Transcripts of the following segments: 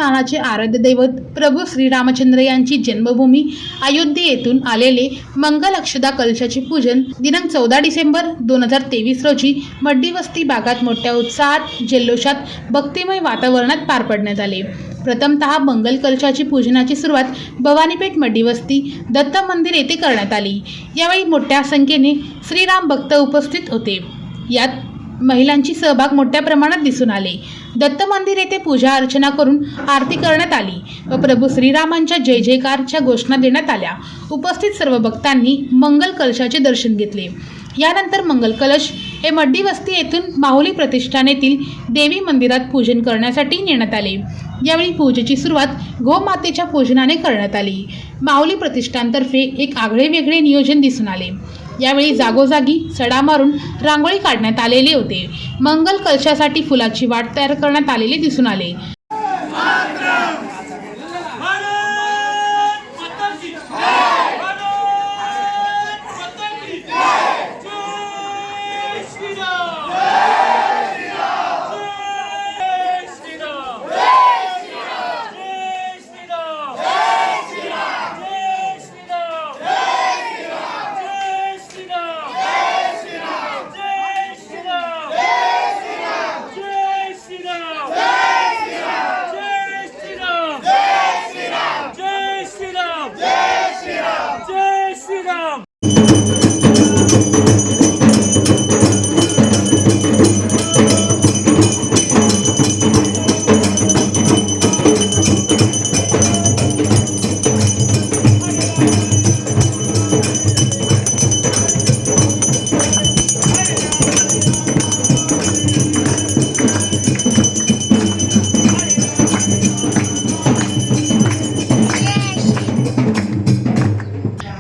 हिंदुस्थानाचे आराध्य दैवत प्रभू श्रीरामचंद्र यांची जन्मभूमी अयोध्ये येथून आलेले मंगल अक्षदा कलशाचे पूजन दिनांक 14 डिसेंबर 2023 रोजी मड्डी वस्ती भागात मोठ्या उत्साहात जल्लोषात भक्तिमय वातावरणात पार पाडण्यात आले। प्रथमतः मंगल कलशाची पूजनाची सुरुवात भवानीपेठ मड्डी वस्ती दत्त मंदिर येथे करण्यात आली। यावेळी मोठ्या संख्येने श्रीराम भक्त उपस्थित होते। यात महिलांची सहभाग मोठ्या प्रमाणात दिसून आले। दत्त मंदिर येथे पूजा अर्चना करून आरती करण्यात आली व प्रभू श्रीरामांच्या जय जयकारच्या घोषणा देण्यात आल्या। उपस्थित सर्व भक्तांनी मंगल कलशाचे दर्शन घेतले। यानंतर मंगल कलश हे मड्डी वस्ती येथून माहुली प्रतिष्ठान येथील देवी मंदिरात पूजन करण्यासाठी नेण्यात आले। यावेळी पूजेची सुरुवात गोमातेच्या पूजनाने करण्यात आली। माहुली प्रतिष्ठानतर्फे एक आगळे वेगळे नियोजन दिसून आले। यावेळी जागोजागी सडा मारून रांगोळी काढण्यात आलेले होते। मंगल कलशासाठी फुलाची वाट तयार करण्यात आलेली दिसून आले।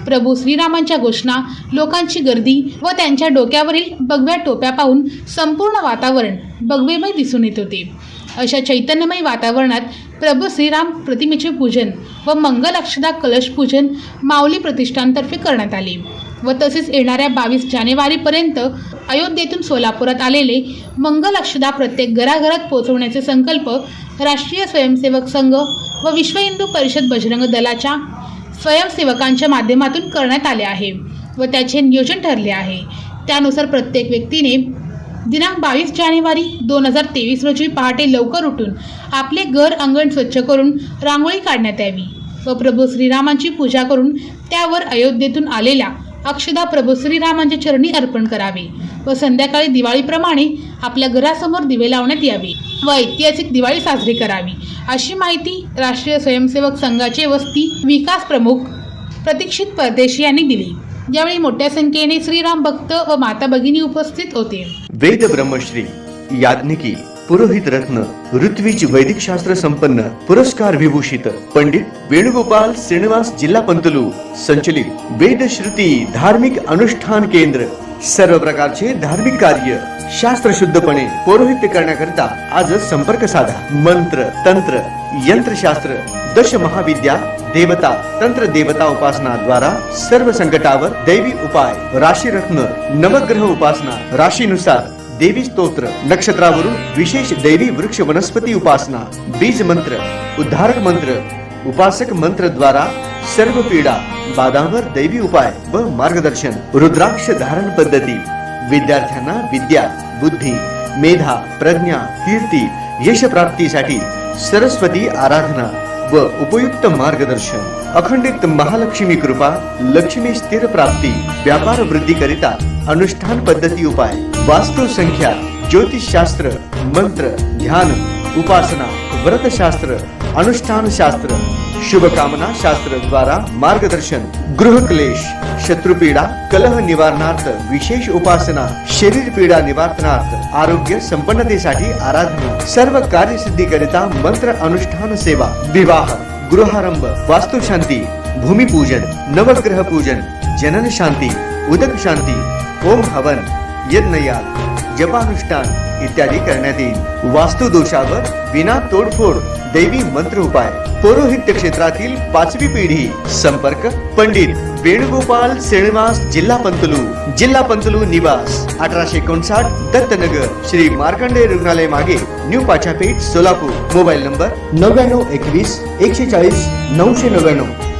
प्रभू श्रीरामांच्या घोषणा, लोकांची गर्दी व त्यांच्या डोक्यावरील भगव्या टोप्या पाहून संपूर्ण वातावरण भगवेमय दिसून येत होते। अशा चैतन्यमय वातावरणात प्रभू श्रीराम प्रतिमेचे पूजन व मंगल अक्षदा कलश पूजन माऊली प्रतिष्ठानतर्फे करण्यात आले व तसेच येणाऱ्या 22 जानेवारीपर्यंत अयोध्येतून सोलापुरात आलेले मंगल अक्षदा प्रत्येक घराघरात पोहोचवण्याचे संकल्प राष्ट्रीय स्वयंसेवक संघ व विश्व हिंदू परिषद बजरंग दलाच्या स्वयंसेवकांच्या माध्यमातून करण्यात आले आहे व त्याचे नियोजन ठरले आहे। त्यानुसार प्रत्येक व्यक्तीने दिनांक 22 जानेवारी 2023 रोजी पहाटे लवकर उठून आपले घर अंगण स्वच्छ करून रांगोळी काढण्यात यावी व प्रभू श्रीरामांची पूजा करून त्यावर अयोध्येतून आलेल्या अक्षदा प्रभू श्रीरामांच्या चरणी अर्पण करावे व संध्याकाळी दिवाळीप्रमाणे आपल्या घरासमोर दिवे लावण्यात यावे व ऐतिहासिक दिवाळी साजरी करावी, अशी माहिती राष्ट्रीय स्वयंसेवक संघाचे वस्ती विकास प्रमुख प्रतीक्षित परदेशी यांनी दिली। यावेळी मोठ्या संख्येने श्रीराम भक्त व माता भगिनी उपस्थित होते। वेद ब्रह्मश्री याज्ञिकी पुरोहित रत्न ऋत्विज वैदिक शास्त्र संपन्न पुरस्कार विभूषित पंडित वेणुगोपाल श्रीनिवास जिल्हा पंतलू संचलित वेद श्रुती धार्मिक अनुष्ठान केंद्र सर्व प्रकारचे धार्मिक कार्य शास्त्र शुद्धपणे पौरोहित्य करण्याकरिता आजच संपर्क साधा। मंत्र तंत्र यंत्रशास्त्र दश महाविद्या देवता तंत्र देवता उपासना द्वारा सर्व संकटावर दैवी उपाय राशी रत्न नवग्रह उपासना राशीनुसार देवी स्तोत्र नक्षत्रावरून विशेष दैवी वृक्ष वनस्पती उपासना बीज मंत्र उद्धारक मंत्र उपासक मंत्र द्वारा सर्व पीडा बाधांवर दैवी उपाय व मार्गदर्शन रुद्राक्ष धारण पद्धती विद्यार्थ्यांना विद्या बुद्धी मेधा प्रज्ञा कीर्ती यश प्राप्तीसाठी सरस्वती आराधना व उपयुक्त मार्गदर्शन अखंडित महालक्ष्मी कृपा लक्ष्मी स्थिर प्राप्ती व्यापार वृद्धि करिता अनुष्ठान पद्धती उपाय वास्तु संख्या ज्योतिष शास्त्र मंत्र ध्यान उपासना व्रत शास्त्र अनुष्ठान शास्त्र शुभकामना शास्त्र द्वारा मार्गदर्शन गृह क्लेश शत्रुपीडा कलह निवारणार्थ विशेष उपासना शरीर पीडा निवारणार्थ आरोग्य संपन्नतेसाठी आराधना सर्व कार्यसिद्धी करिता मंत्र अनुष्ठान सेवा विवाह गृहारंभ वास्तुशांती भूमिपूजन नवग्रह पूजन जनन शांती उदक शांती ओम हवन यज्ञयाग जपानुष्ठान इत्यादी करण्यात येईल. वास्तुदोषावर विना तोडफोड दैवी मंत्र उपाय. पौरोहित्य क्षेत्रातील 5वी पिढी. संपर्क पंडित वेणुगोपाल श्रीनिवास जिल्हा पंतलू निवास 1859 दत्तनगर श्री मार्कंडेय रुग्णालय मागे new Pachhapeth Solapur. Mobile number 9921 140 999.